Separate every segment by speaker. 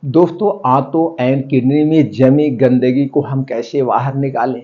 Speaker 1: दोस्तों, आंतों and kidney में जमी गंदगी को हम कैसे बाहर निकालें?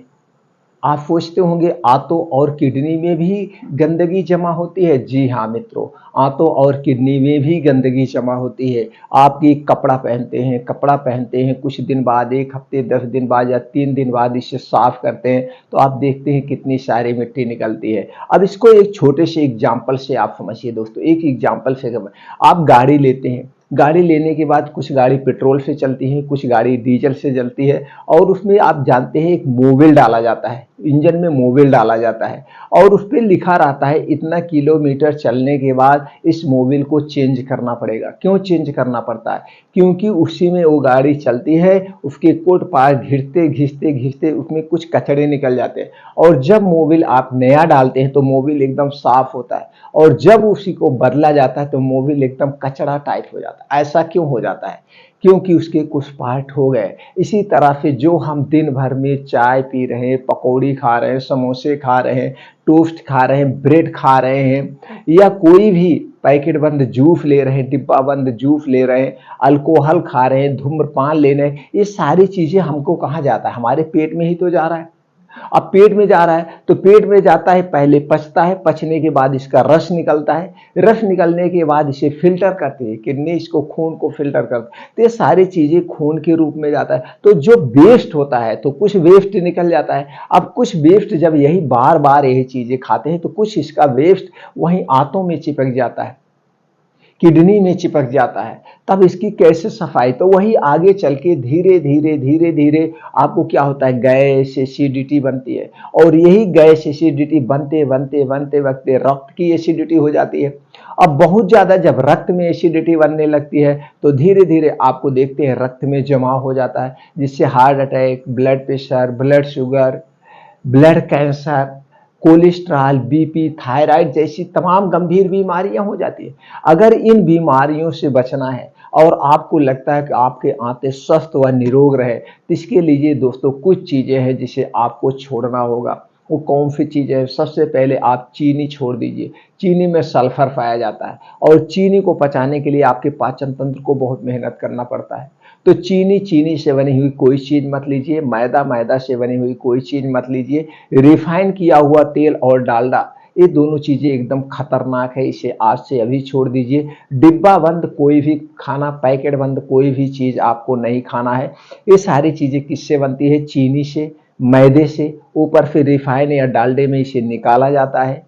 Speaker 1: आप सोचते होंगे आंतों और किडनी में भी गंदगी जमा होती है। जी हाँ मित्रों, आंतों और किडनी में भी गंदगी जमा होती है। आप एक कपड़ा पहनते हैं, कुछ दिन बाद, 1 हफ्ते 10 दिन बाद या 3 दिन बाद इसे साफ करते हैं तो आप देखते हैं कितनी सारी मिट्टी निकलती है। अब इसको एक छोटे से एग्जाम्पल से आप समझिए दोस्तों, एक एग्जाम्पल से आप गाड़ी लेते हैं। गाड़ी लेने के बाद कुछ गाड़ी पेट्रोल से चलती है, कुछ गाड़ी डीजल से चलती है, और उसमें आप जानते हैं एक मोबिल डाला जाता है, इंजन में मोबिल डाला जाता है, और उस पर लिखा रहता है इतना किलोमीटर चलने के बाद इस मोबिल को चेंज करना पड़ेगा। क्यों चेंज करना पड़ता है? क्योंकि उसी में वो गाड़ी चलती है, उसके कोट पार घिसते घिसते घिसते उसमें कुछ कचड़े निकल जाते हैं, और जब मोबिल आप नया डालते हैं तो मोबिल एकदम साफ होता है, और जब उसी को बदला जाता है तो मोबिल एकदम कचड़ा टाइप हो जाता है। ऐसा क्यों हो जाता है? क्योंकि उसके कुछ पार्ट हो गए। इसी तरह से जो हम दिन भर में चाय पी रहे हैं, पकौड़ी खा रहे हैं, समोसे खा रहे हैं, टोस्ट खा रहे हैं, ब्रेड खा रहे हैं, या कोई भी पैकेट बंद जूस ले रहे हैं, डिब्बा बंद जूस ले रहे हैं, अल्कोहल खा रहे हैं, धूम्रपान ले रहे हैं, ये सारी चीजें हमको कहाँ जाता है? हमारे पेट में ही तो जा रहा है। अब पेट में जा रहा है तो पेट में जाता है, पहले पचता है, पचने के बाद इसका रस निकलता है, रस निकलने के बाद इसे फिल्टर करती है किडनी, इसको खून को फिल्टर करती है, तो ये सारी चीजें खून के रूप में जाता है। तो जो वेस्ट होता है तो कुछ वेस्ट निकल जाता है। अब कुछ वेस्ट जब यही बार बार यही चीजें खाते हैं तो कुछ इसका वेस्ट वहीं आंतों में चिपक जाता है, किडनी में चिपक जाता है। तब इसकी कैसे सफाई? तो वही आगे चल के धीरे धीरे धीरे धीरे आपको क्या होता है, गैस एसिडिटी बनती है, और यही गैस एसिडिटी बनते बनते बनते बनते रक्त की एसिडिटी हो जाती है। अब बहुत ज्यादा जब रक्त में एसिडिटी बनने लगती है तो धीरे धीरे आपको देखते हैं रक्त में जमा हो जाता है, जिससे heart attack, blood pressure, blood sugar, blood cancer, cholesterol, BP, thyroid जैसी तमाम गंभीर बीमारियां हो जाती है। अगर इन बीमारियों से बचना है और आपको लगता है कि आपके आंतें स्वस्थ व निरोग रहे, तो इसके लिए दोस्तों कुछ चीजें हैं जिसे आपको छोड़ना होगा। वो कौन सी चीजें हैं? सबसे पहले आप चीनी छोड़ दीजिए। चीनी में सल्फर पाया जाता है, और चीनी को पचाने के लिए आपके पाचन तंत्र को बहुत मेहनत करना पड़ता है। तो चीनी, चीनी से बनी हुई कोई चीज मत लीजिए, मैदा, मैदा से बनी हुई कोई चीज मत लीजिए। रिफाइन किया हुआ तेल और डालडा, ये दोनों चीजें एकदम खतरनाक है, इसे आज से अभी छोड़ दीजिए। डिब्बा बंद कोई भी खाना, पैकेट बंद कोई भी चीज आपको नहीं खाना है। ये सारी चीजें किससे बनती है? चीनी से, मैदे से, ऊपर फिर रिफाइन या डालडे में इसे निकाला जाता है,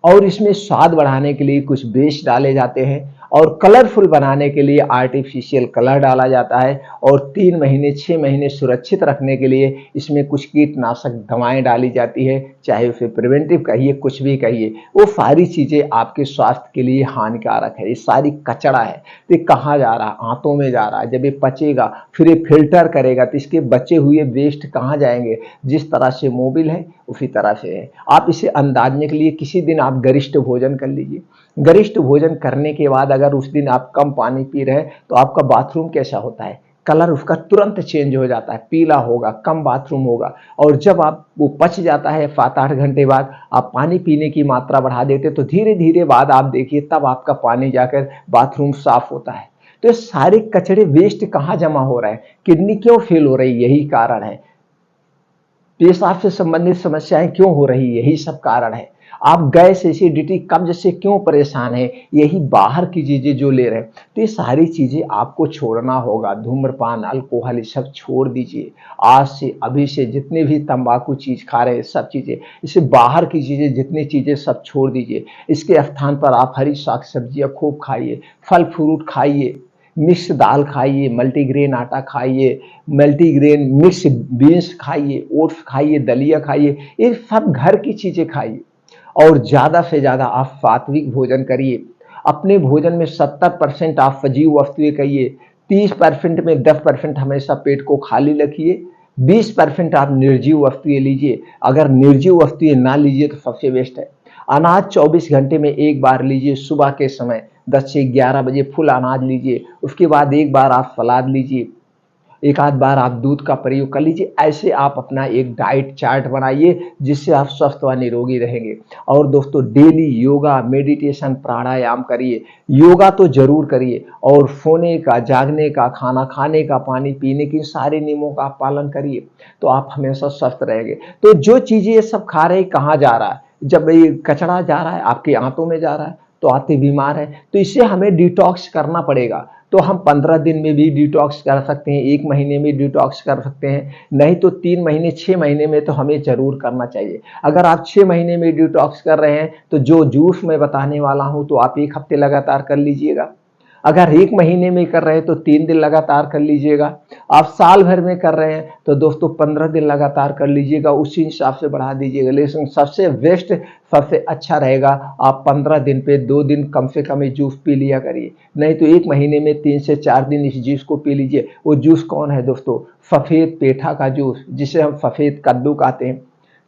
Speaker 1: और इसमें स्वाद बढ़ाने के लिए कुछ बेस डाले जाते हैं, और कलरफुल बनाने के लिए आर्टिफिशियल कलर डाला जाता है, और 3 महीने 6 महीने सुरक्षित रखने के लिए इसमें कुछ कीटनाशक दवाएं डाली जाती है, चाहे उसे प्रिवेंटिव कहिए, कुछ भी कहिए। वो सारी चीजें आपके स्वास्थ्य के लिए हानिकारक है। ये सारी कचड़ा है। तो ये कहाँ जा रहा है? आंतों में जा रहा है। जब ये पचेगा फिर ये फिल्टर करेगा तो इसके बचे हुए वेस्ट कहाँ जाएंगे? जिस तरह से मोबिल है उसी तरह से है। आप इसे अंदाजने के लिए किसी दिन आप गरिष्ठ भोजन कर लीजिए। गरिष्ठ भोजन करने के बाद अगर उस दिन आप कम पानी पी रहे हैं तो आपका बाथरूम कैसा होता है? कलर उसका तुरंत चेंज हो जाता है, पीला होगा, कम बाथरूम होगा। और जब आप वो पच जाता है 7-8 घंटे बाद, आप पानी पीने की मात्रा बढ़ा देते तो धीरे धीरे बाद आप देखिए तब आपका पानी जाकर बाथरूम साफ होता है। तो ये सारे कचड़े वेस्ट कहाँ जमा हो रहे हैं? किडनी क्यों फेल हो रही? यही कारण है। पेशाब से संबंधित समस्याएं क्यों हो रही? यही सब कारण है। आप गैस एसिडिटी कब्ज से क्यों परेशान है? यही बाहर की चीजें जो ले रहे हैं। तो ये सारी चीजें आपको छोड़ना होगा। धूम्रपान, अल्कोहल, ये सब छोड़ दीजिए। आज से अभी से जितने भी तंबाकू चीज खा रहे हैं सब चीजें, इसे बाहर की चीजें जितनी चीजें सब छोड़ दीजिए। इसके स्थान पर आप हरी साग सब्जियां खूब खाइए, फल फ्रूट खाइए, मिक्स दाल खाइए, मल्टीग्रेन आटा खाइए, मल्टीग्रेन मिक्स बीन्स खाइए, ओट्स खाइए, दलिया खाइए, ये सब घर की चीजें खाइए। और ज्यादा से ज्यादा आप सात्विक भोजन करिए। अपने भोजन में 70% आप सजीव वस्तुएं खाइए, 30% में 10% हमेशा पेट को खाली रखिए, 20% आप निर्जीव वस्तुएं लीजिए। अगर निर्जीव वस्तुएं ना लीजिए तो सबसे बेस्ट है अनाज 24 घंटे में एक बार लीजिए। सुबह के समय 10 से 11 बजे फुल अनाज लीजिए, उसके बाद एक बार आप सलाद लीजिए। एक आध बार आप दूध का प्रयोग कर लीजिए। ऐसे आप अपना एक डाइट चार्ट बनाइए जिससे आप स्वस्थ व निरोगी रहेंगे। और दोस्तों डेली योगा, मेडिटेशन, प्राणायाम करिए। योगा तो जरूर करिए और सोने का, जागने का, खाना खाने का, पानी पीने के सारे नियमों का आप पालन करिए, तो आप हमेशा स्वस्थ रहेंगे। तो जो चीजें ये सब खा रहे हैं कहाँ जा रहा है? जब ये कचरा जा रहा है आपके आंतों में जा रहा है तो आते बीमार है। तो इससे हमें डिटॉक्स करना पड़ेगा। तो हम 15 दिन में भी डिटॉक्स कर सकते हैं, 1 महीने में डिटॉक्स कर सकते हैं, नहीं तो 3 महीने, 6 महीने में तो हमें जरूर करना चाहिए। अगर आप 6 महीने में डिटॉक्स कर रहे हैं तो जो जूस मैं बताने वाला हूं तो आप 1 हफ्ते लगातार कर लीजिएगा। अगर 1 महीने में कर रहे हैं तो 3 दिन लगातार कर लीजिएगा। आप साल भर में कर रहे हैं तो दोस्तों 15 दिन लगातार कर लीजिएगा, उसी हिसाब से बढ़ा दीजिएगा। लेकिन सबसे बेस्ट, सबसे अच्छा रहेगा आप 15 दिन पे 2 दिन कम से कम ये जूस पी लिया करिए। नहीं तो 1 महीने में 3 से 4 दिन इस जूस को पी लीजिए। वो जूस कौन है दोस्तों? सफेद पेठा का जूस, जिसे हम सफेद कद्दू कहते हैं।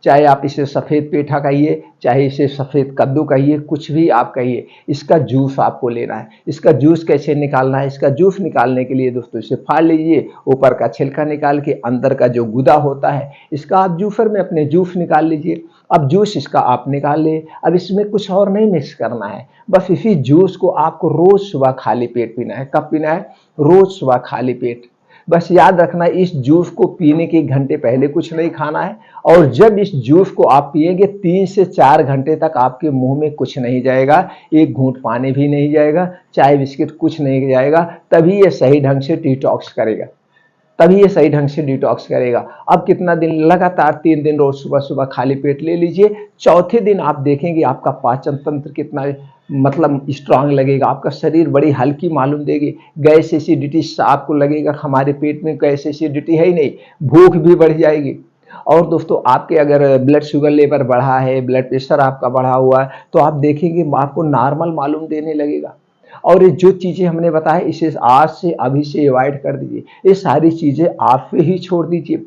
Speaker 1: चाहे आप इसे सफेद पेठा कहिए, चाहे इसे सफेद कद्दू कहिए, कुछ भी आप कहिए, इसका जूस आपको लेना है। इसका जूस कैसे निकालना है? इसका जूस निकालने के लिए दोस्तों इसे फाड़ लीजिए, ऊपर का छिलका निकाल के अंदर का जो गुदा होता है इसका आप जूसर में अपने जूस निकाल लीजिए। अब जूस इसका आप निकाल ले। अब इसमें कुछ और नहीं मिक्स करना है, बस इसी जूस को आपको रोज सुबह खाली पेट पीना है। कब पीना है? रोज सुबह खाली पेट। बस याद रखना, इस जूस को पीने के 1 घंटे पहले कुछ नहीं खाना है, और जब इस जूस को आप पिएंगे 3 से 4 घंटे तक आपके मुंह में कुछ नहीं जाएगा, एक घूंट पानी भी नहीं जाएगा, चाय बिस्किट कुछ नहीं जाएगा, तभी ये सही ढंग से डिटॉक्स करेगा, तभी ये सही ढंग से डिटॉक्स करेगा। अब कितना दिन? लगातार 3 दिन रोज सुबह सुबह खाली पेट ले लीजिए। चौथे दिन आप देखेंगे आपका पाचन तंत्र कितना मतलब स्ट्रांग लगेगा, आपका शरीर बड़ी हल्की मालूम देगी। गैस एसिडिटी, आपको लगेगा हमारे पेट में गैस एसिडिटी है ही नहीं, भूख भी बढ़ जाएगी। और दोस्तों आपके अगर ब्लड शुगर लेवल बढ़ा है, ब्लड प्रेशर आपका बढ़ा हुआ है, तो आप देखेंगे आपको नॉर्मल मालूम देने लगेगा। और ये जो चीजें हमने बताया इसे आज से अभी से अवॉइड कर दीजिए। ये सारी चीजें आप पे ही छोड़ दीजिए,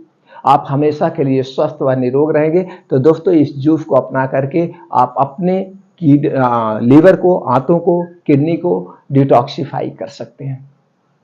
Speaker 1: आप हमेशा के लिए स्वस्थ व निरोग रहेंगे। तो दोस्तों इस जूस को अपना करके आप अपने लीवर को, आंतों को, किडनी को डिटॉक्सिफाई कर सकते हैं।